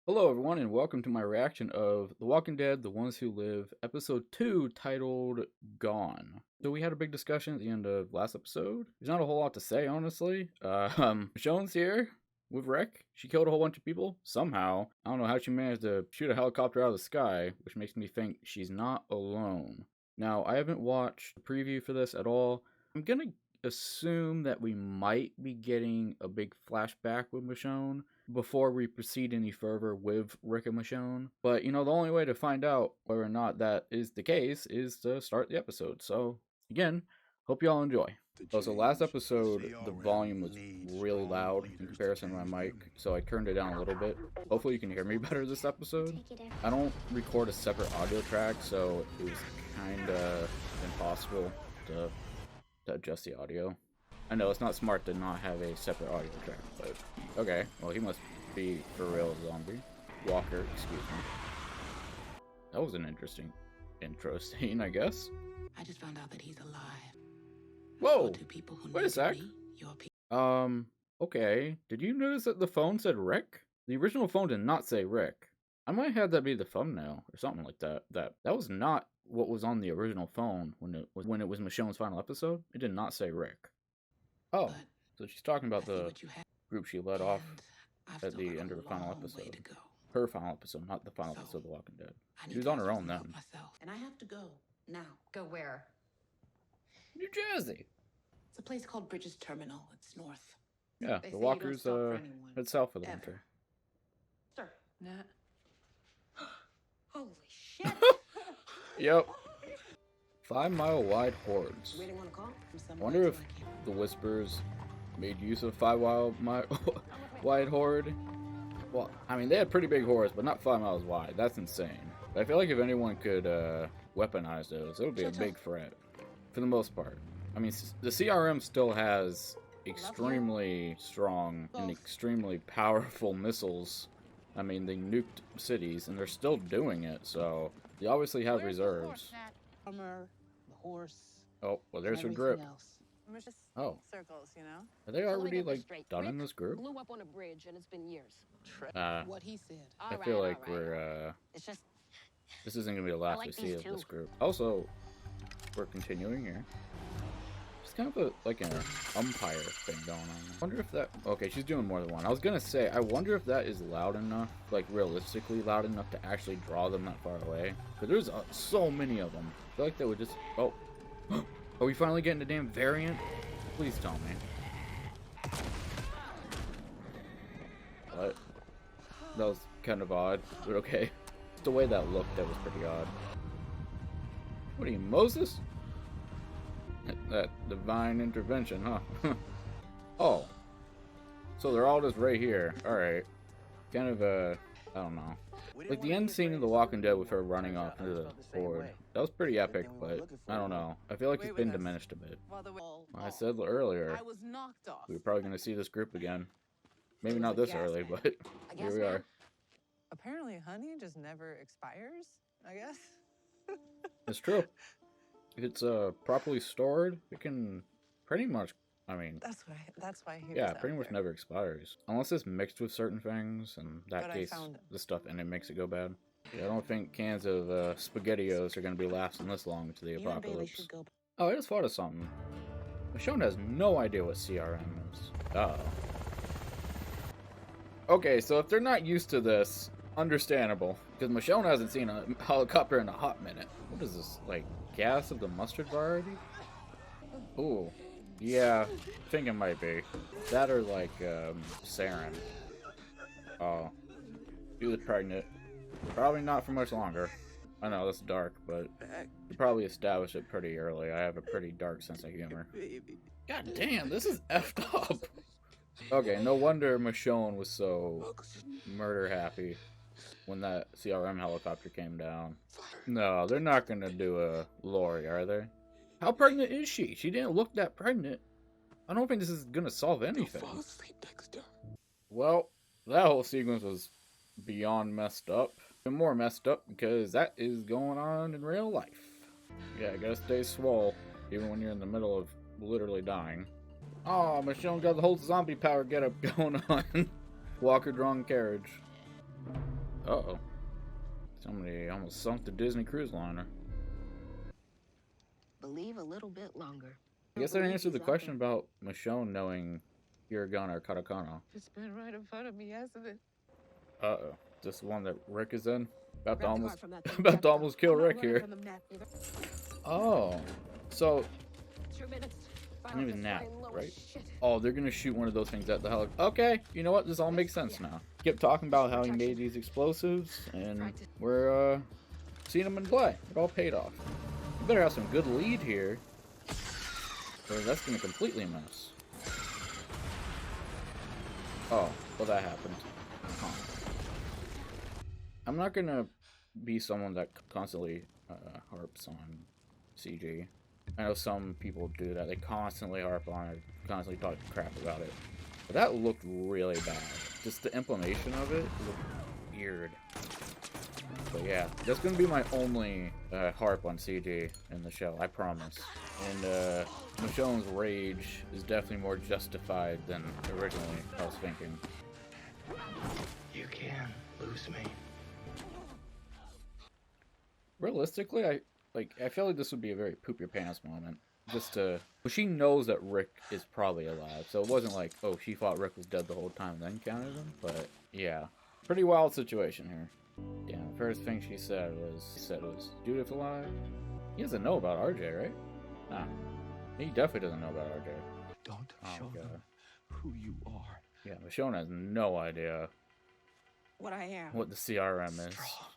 Hello, everyone, and welcome to my reaction of The Walking Dead: The Ones Who Live, Episode 2, titled Gone. So we had a big discussion at the end of last episode. There's not a whole lot to say, honestly. Michonne's here with Rick. She killed a whole bunch of people, somehow. I don't know how she managed to shoot a helicopter out of the sky, which makes me think she's not alone. Now, I haven't watched the preview for this at all. I'm gonna assume that we might be getting a big flashback with Michonne before we proceed any further with Rick and Michonne. But, the only way to find out whether or not that is the case is to start the episode. So, again, hope y'all enjoy. So last episode, the volume was really loud in comparison to my mic, so I turned it down a little bit. Hopefully you can hear me better this episode. I don't record a separate audio track, so it was kind of impossible to adjust the audio. I know it's not smart to not have a separate audio track, but okay. Well, he must be for real a zombie. Walker, excuse me. That was an interesting intro scene, I guess. I just found out that he's alive. Whoa! Wait a sec. Okay. Did you notice that the phone said Rick? The original phone did not say Rick. I might have that be the thumbnail or something like that. That was not what was on the original phone when it was Michonne's final episode. It did not say Rick. Oh, so she's talking about the group she led off at the end of the final episode. Her final episode, not the final episode of The Walking Dead. She was on her own then. And I have to go now. Go where? New Jersey. It's a place called Bridges Terminal. It's north. Yeah, They the say you don't walkers stop for anyone, head south for the ever. winter. Sir. Nat. Holy shit! Yep. 5-mile wide hordes. Waiting on a call from I someone. wonder if the Whispers made use of 5-mile wide horde. Well, I mean, they had pretty big hordes, but not 5 miles wide. That's insane. But I feel like if anyone could weaponize those, it would be a big threat. For the most part. I mean, the CRM still has extremely strong and extremely powerful missiles. I mean, they nuked cities, and they're still doing it, so they obviously have reserves. Armor, the horse. Oh, well, there's her and grip. everything else. Oh. Circles, you know? Are they already, like, done in this group? Blew up on a bridge, and it's been years. What he said. I feel like we're, It's just this isn't gonna be the last we like see these of this two. group. Also, we're continuing here. It's kind of like an umpire thing going on. I wonder if that... Okay, she's doing more than one. I was gonna say, I wonder if that is loud enough, like realistically loud enough to actually draw them that far away. Because there's so many of them. I feel like they would just... Oh. Are we finally getting the damn variant? Please tell me. What? That was kind of odd, but okay. The way that looked, that was pretty odd. What are you, Moses? That divine intervention, huh? Oh. So they're all just right here. Alright. Kind of, I don't know. Like the end scene of The Walking Dead with her running off into the horde. That was pretty epic, but I don't know. I feel like it's been diminished a bit. I said earlier, I was knocked off. we were probably going to see this group again. Maybe not this early, but here we are. Apparently, honey just never expires, I guess. It's true. If it's properly stored, it can pretty much, I mean, That's why he was yeah, out pretty much there. never expires. Unless it's mixed with certain things, in that But I case, found it. the stuff in it makes it go bad. Yeah, I don't think cans of SpaghettiOs are going to be lasting this long to the You and Bailey apocalypse. should go. Oh, I just thought of something. Michonne has no idea what CRM is. Uh-oh. Okay, so if they're not used to this, understandable. Because Michonne hasn't seen a helicopter in a hot minute. What is this, like, gas of the mustard variety? Ooh. Yeah, I think it might be. That or, like, sarin. Oh. She was pregnant. Probably not for much longer. I know, that's dark, but you probably established it pretty early. I have a pretty dark sense of humor. God damn, this is effed up. Okay, no wonder Michonne was so murder happy when that CRM helicopter came down. No, they're not gonna do a Lori, are they? How pregnant is she? She didn't look that pregnant. I don't think this is gonna solve anything. Well, that whole sequence was beyond messed up. And more messed up because that is going on in real life. Yeah, I gotta stay swole, even when you're in the middle of literally dying. Oh, Michonne got the whole zombie power getup going on. Walker drawn carriage. Uh-oh. Somebody almost sunk the Disney cruise liner. Believe a little bit longer. I guess that answered the question about Michonne knowing hiragana or katakana. It's been right in front of me, hasn't it? Uh-oh. This one that Rick is in? About to Grab the almost card from that thing, about check to it out. almost kill I'm not Rick running here. from the map either. Oh. So 2 minutes. his name is Nat, Flying low as right? shit. Oh, they're gonna shoot one of those things at the heli. Okay, you know what? This all makes sense now. Kept talking about how he made these explosives, and we're seeing them in play. It all paid off. You better have some good lead here, or that's gonna completely mess. Oh, well that happened. Huh. I'm not gonna be someone that constantly harps on CG. I know some people do that. They constantly harp on it, constantly talk crap about it. But that looked really bad. Just the implementation of it looked weird. But yeah, that's gonna be my only harp on CG in the show, I promise. And Michonne's rage is definitely more justified than originally I was thinking. You can lose me. Realistically, I feel like this would be a very poop your pants moment. Just to... Well, she knows that Rick is probably alive, so it wasn't like, oh, she thought Rick was dead the whole time and then counted him. But, yeah. Pretty wild situation here. Yeah, the first thing she said was, Judith alive? He doesn't know about RJ, right? Nah. He definitely doesn't know about RJ. Don't Oh, show God. them who you are. Yeah, Michonne has no idea What I am. what the CRM is. Strong.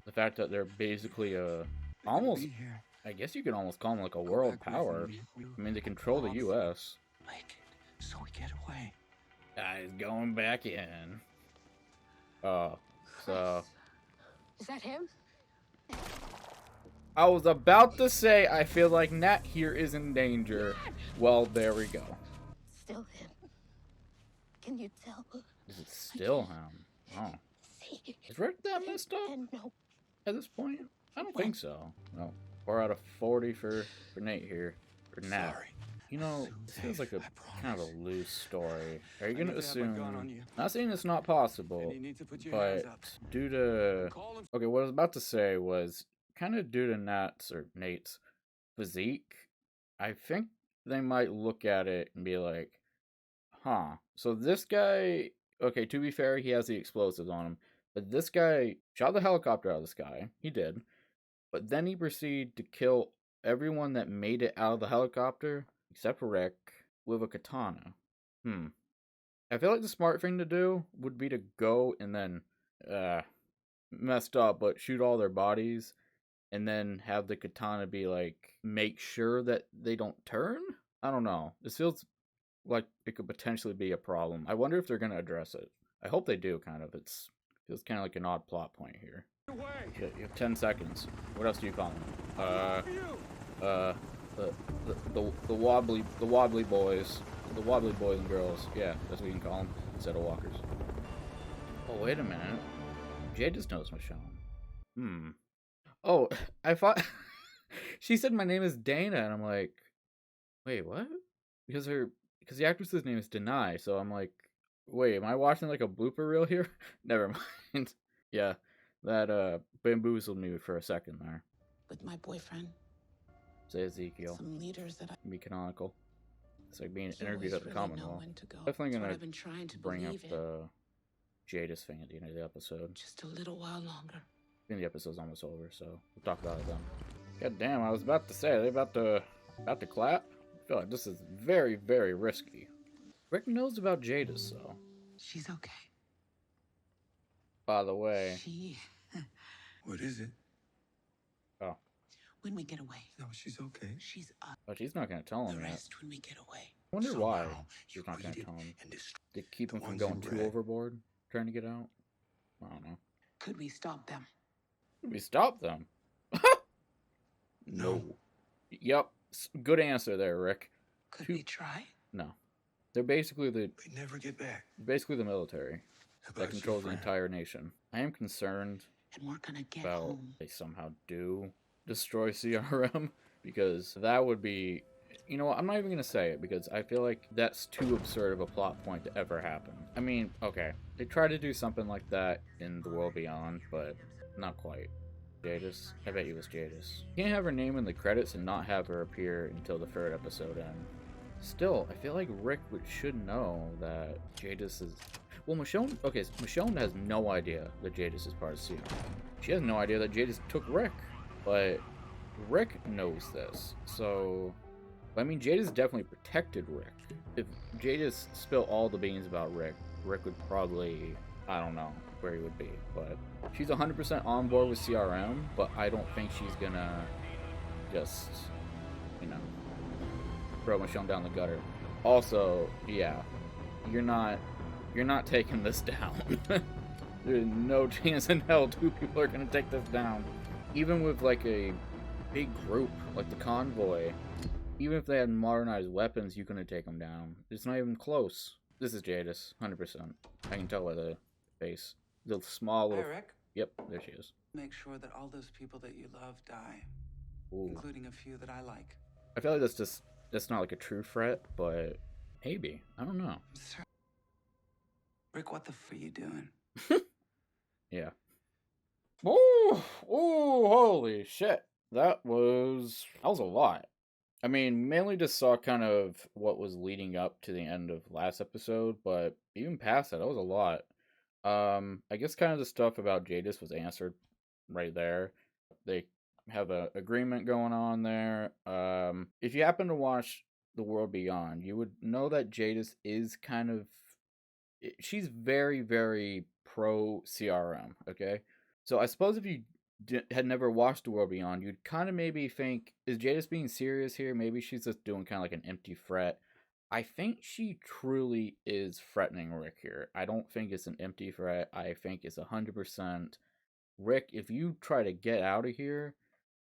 The fact that they're basically You're almost... gonna be here. I guess you could almost call them like a Go world back with power. me. I mean, they control the U.S. Make it so we get away. Guys going back in. Oh, so... Is that him? I was about to say, I feel like Nat here is in danger. Well, there we go. Still him. Can you tell? Is it still him? Oh. See. Is Rick that messed up And no. at this point? I don't think so. No. 4 out of 40 for Nate here. For Nat. Sorry. You know, this feels like a I kind of promise. a loose story. Are you I gonna need to have my gun on assume... you. Not saying it's not possible, And you need to put your hands but up. due to... Call him. Okay, what I was about to say was kind of due to Nate's physique. I think they might look at it and be like, huh, so this guy, okay, to be fair, he has the explosives on him, but this guy shot the helicopter out of the sky. He did. But then he proceeded to kill everyone that made it out of the helicopter, except for Rick, with a katana. I feel like the smart thing to do would be to go and then, messed up, but shoot all their bodies, and then have the katana be like, make sure that they don't turn? I don't know. This feels like it could potentially be a problem. I wonder if they're going to address it. I hope they do, kind of. Feels kind of like an odd plot point here. You have 10 seconds. What else do you call them? The wobbly boys. The wobbly boys and girls. Yeah, that's what you can call them, instead of walkers. Oh, wait a minute. Jay just knows Michonne. Oh, I thought... She said my name is Dana, and I'm like... Wait, what? Because the actress's name is Denai, so I'm like... Wait, am I watching like a blooper reel here? Never mind. Yeah, that bamboozled me for a second there. With my boyfriend. Say Ezekiel. Some leaders that Be canonical. It's like being he interviewed always at the really know Commonwealth. when to go. Definitely That's what gonna I've been trying to bring up believe in. the Jadis thing at the end of the episode. Just a little while longer. I think the episode's almost over, so we'll talk about it then. God damn, I was about to say, are they about to clap? I feel like this is very, very risky. Rick knows about Jadis, though. She's okay. By the way. She... What is it? Oh. When we get away. No, she's okay. She's up. But she's not gonna tell him The that. rest when we get away. I wonder why Somehow she's not gonna you tell him. and destroy To keep the him from ones going in too red. overboard, trying to get out. I don't know. Could we stop them? Did we stop them? No. Yep. Good answer there, Rick. Could Two- we try? No. They're basically the We never get back. military that About controls the your friend. entire nation. I am concerned And we're gonna get about home. they somehow do destroy CRM, because that would be You know what? I'm not even gonna say it because I feel like that's too absurd of a plot point to ever happen. I mean, okay, they tried to do something like that in The World Beyond, but not quite. Jadis? I bet you it was Jadis. You can't have her name in the credits and not have her appear until the third episode end. Still, I feel like Rick should know that Jadis is... Well, Michonne... Okay, so Michonne has no idea that Jadis is part of CR. She has no idea that Jadis took Rick. But Rick knows this, so... I mean, Jadis definitely protected Rick. If Jadis spilled all the beans about Rick, Rick would probably... I don't know where he would be, but... She's 100% on board with CRM, but I don't think she's gonna just, you know, throw Michonne down the gutter. Also, yeah, you're not taking this down. There's no chance in hell two people are gonna take this down. Even with like a big group, like the convoy, even if they had modernized weapons, you couldn't take them down. It's not even close. This is Jadis, 100%. I can tell by the face. The small little... Hey, Rick. Yep, there she is. Make sure that all those people that you love die, Ooh. including a few that I like. I feel like that's not like a true threat, but maybe. I don't know. Rick, what the f are you doing? Yeah. Ooh, holy shit. That was a lot. I mean, mainly just saw kind of what was leading up to the end of last episode, but even past that was a lot. I guess kind of the stuff about Jadis was answered right there. They have an agreement going on there. If you happen to watch The World Beyond, you would know that Jadis is kind of... She's very, very pro CRM, okay? So I suppose if you had never watched The World Beyond, you'd kind of maybe think, is Jadis being serious here? Maybe she's just doing kind of like an empty threat. I think she truly is threatening Rick here. I don't think it's an empty threat. I think it's 100% Rick, if you try to get out of here,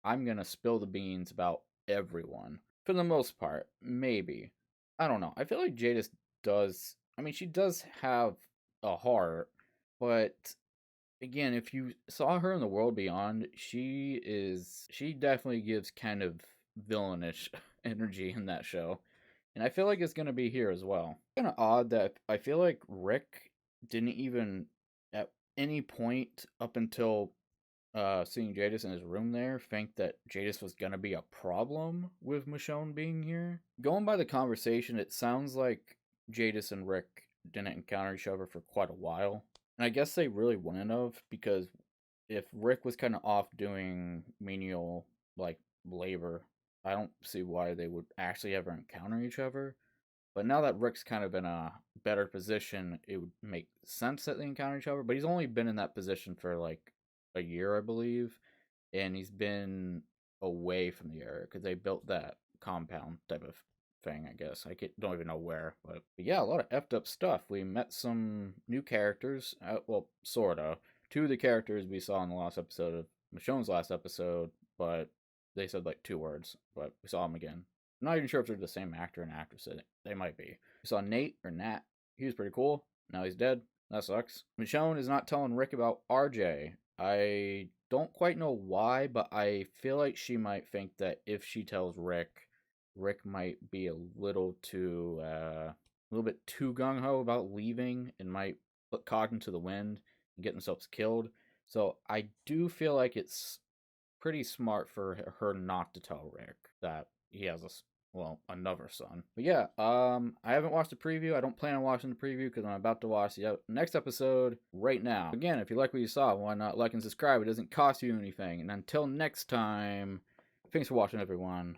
I'm gonna spill the beans about everyone. For the most part, maybe. I don't know. I feel like Jadis does... I mean, she does have a heart, but... Again, if you saw her in The World Beyond, she definitely gives kind of villainish energy in that show. And I feel like it's going to be here as well. Kind of odd that I feel like Rick didn't even, at any point up until seeing Jadis in his room there, think that Jadis was going to be a problem with Michonne being here. Going by the conversation, it sounds like Jadis and Rick didn't encounter each other for quite a while. And I guess they really wouldn't have, because if Rick was kind of off doing menial, like, labor, I don't see why they would actually ever encounter each other. But now that Rick's kind of in a better position, it would make sense that they encounter each other. But he's only been in that position for, like, a year, I believe. And he's been away from the area, because they built that compound type of thing, I guess. I don't even know where. But yeah, a lot of effed up stuff. We met some new characters. Well, sorta. Two of the characters we saw in the last episode of Michonne's last episode, but they said like 2 words, but we saw them again. I'm not even sure if they're the same actor and actress. They might be. We saw Nate, or Nat. He was pretty cool. Now he's dead. That sucks. Michonne is not telling Rick about RJ. I don't quite know why, but I feel like she might think that if she tells Rick might be a little bit too gung-ho about leaving and might put caution to the wind and get themselves killed. So I do feel like it's pretty smart for her not to tell Rick that he has another son. But yeah, I haven't watched the preview. I don't plan on watching the preview because I'm about to watch the next episode right now. Again, if you like what you saw, why not like and subscribe? It doesn't cost you anything. And until next time, thanks for watching, everyone.